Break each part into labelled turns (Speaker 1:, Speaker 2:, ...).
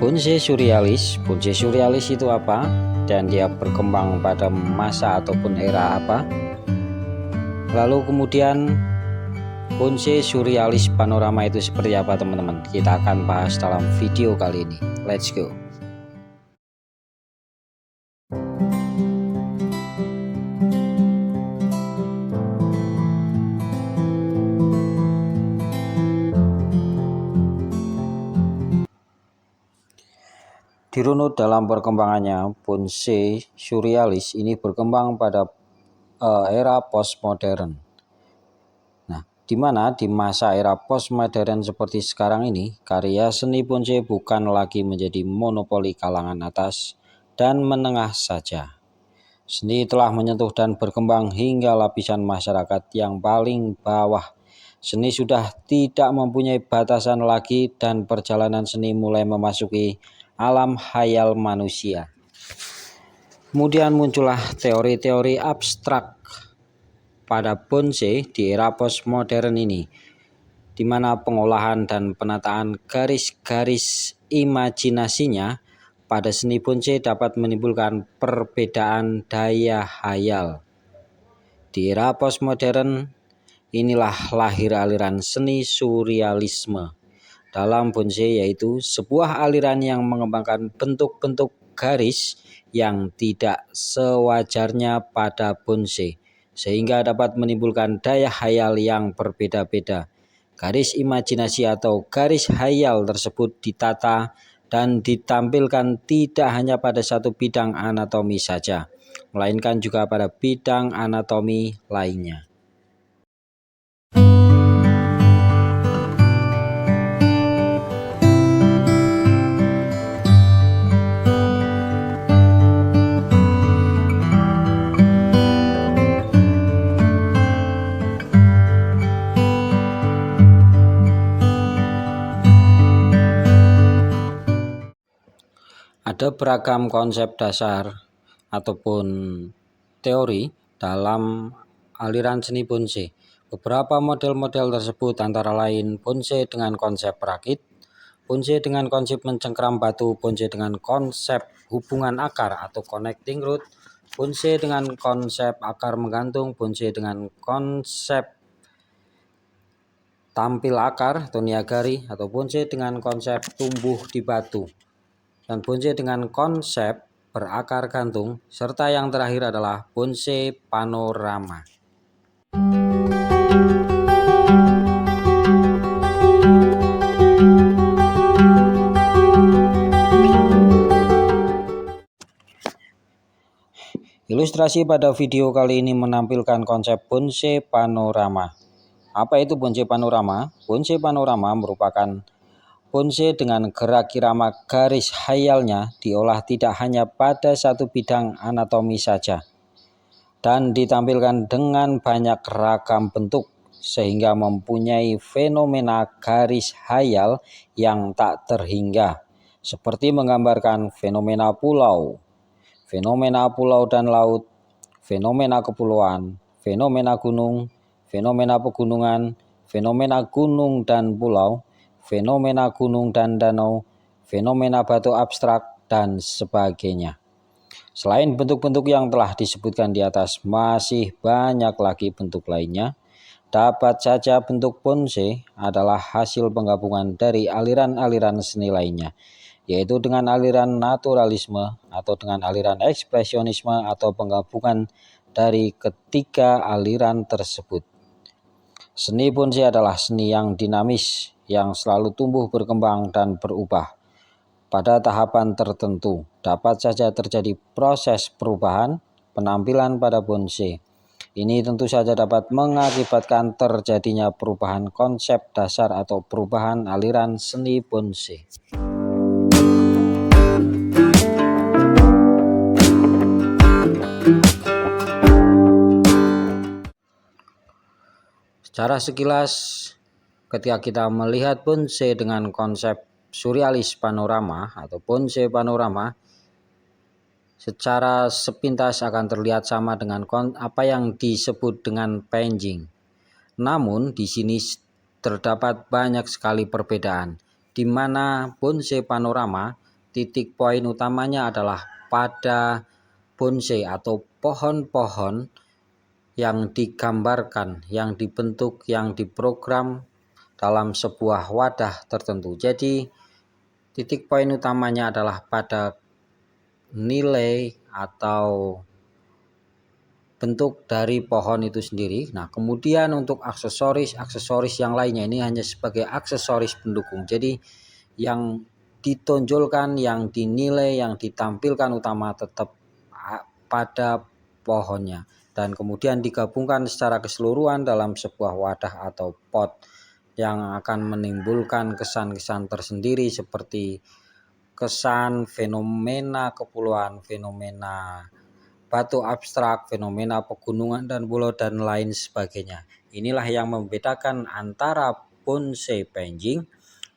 Speaker 1: bonsai surrealis. Bonsai surrealis itu apa? Dan dia berkembang pada masa ataupun era apa? Lalu kemudian bonsai surrealis panorama itu seperti apa teman-teman? Kita akan bahas dalam video kali ini. Let's go. Dirunut dalam perkembangannya, bonsai surrealis ini berkembang pada era postmodern. Nah, di mana di masa era postmodern seperti sekarang ini, karya seni bonsai bukan lagi menjadi monopoli kalangan atas dan menengah saja. Seni telah menyentuh dan berkembang hingga lapisan masyarakat yang paling bawah. Seni sudah tidak mempunyai batasan lagi dan perjalanan seni mulai memasuki alam khayal manusia. Kemudian muncullah teori-teori abstrak pada bonsai di era postmodern ini, di mana pengolahan dan penataan garis-garis imajinasinya pada seni bonsai dapat menimbulkan perbedaan daya khayal. Di era postmodern inilah lahir aliran seni surrealisme dalam bonsai, yaitu sebuah aliran yang mengembangkan bentuk-bentuk garis yang tidak sewajarnya pada bonsai, sehingga dapat menimbulkan daya khayal yang berbeda-beda. Garis imajinasi atau garis khayal tersebut ditata dan ditampilkan tidak hanya pada satu bidang anatomi saja, melainkan juga pada bidang anatomi lainnya. Ada beragam konsep dasar ataupun teori dalam aliran seni bonsai. Beberapa model-model tersebut antara lain bonsai dengan konsep rakit, bonsai dengan konsep mencengkeram batu, bonsai dengan konsep hubungan akar atau connecting root, bonsai dengan konsep akar menggantung, bonsai dengan konsep tampil akar atau niagari, atau bonsai dengan konsep tumbuh di batu, dan bonsai dengan konsep berakar gantung, serta yang terakhir adalah bonsai panorama. Ilustrasi pada video kali ini menampilkan konsep bonsai panorama. Apa itu bonsai panorama? Bonsai panorama merupakan bonsai dengan gerak irama garis khayalnya diolah tidak hanya pada satu bidang anatomi saja, dan ditampilkan dengan banyak ragam bentuk, sehingga mempunyai fenomena garis khayal yang tak terhingga, seperti menggambarkan fenomena pulau dan laut, fenomena kepulauan, fenomena gunung, fenomena pegunungan, fenomena gunung dan pulau, fenomena gunung dan danau, fenomena batu abstrak, dan sebagainya. Selain bentuk-bentuk yang telah disebutkan di atas, masih banyak lagi bentuk lainnya. Dapat saja bentuk bonsai adalah hasil penggabungan dari aliran-aliran seni lainnya, yaitu dengan aliran naturalisme atau dengan aliran ekspresionisme, atau penggabungan dari ketiga aliran tersebut. Seni bonsai adalah seni yang dinamis, yang selalu tumbuh berkembang dan berubah. Pada tahapan tertentu, dapat saja terjadi proses perubahan penampilan pada bonsai. Ini tentu saja dapat mengakibatkan terjadinya perubahan konsep dasar atau perubahan aliran seni bonsai. Secara sekilas, ketika kita melihat bonsai dengan konsep surrealis panorama atau bonsai panorama, secara sepintas akan terlihat sama dengan apa yang disebut dengan painting. Namun di sini terdapat banyak sekali perbedaan, di mana bonsai panorama titik poin utamanya adalah pada bonsai atau pohon-pohon yang digambarkan, yang dibentuk, yang diprogram dalam sebuah wadah tertentu. Jadi titik poin utamanya adalah pada nilai atau bentuk dari pohon itu sendiri. Nah, kemudian untuk aksesoris yang lainnya ini hanya sebagai aksesoris pendukung. Jadi yang ditonjolkan, yang dinilai, yang ditampilkan utama tetap pada pohonnya, dan kemudian digabungkan secara keseluruhan dalam sebuah wadah atau pot yang akan menimbulkan kesan-kesan tersendiri seperti kesan fenomena kepulauan, fenomena batu abstrak, fenomena pegunungan dan pulau dan lain sebagainya. Inilah yang membedakan antara bonsai painting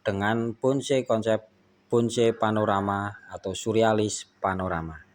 Speaker 1: dengan bonsai konsep bonsai panorama atau surrealis panorama.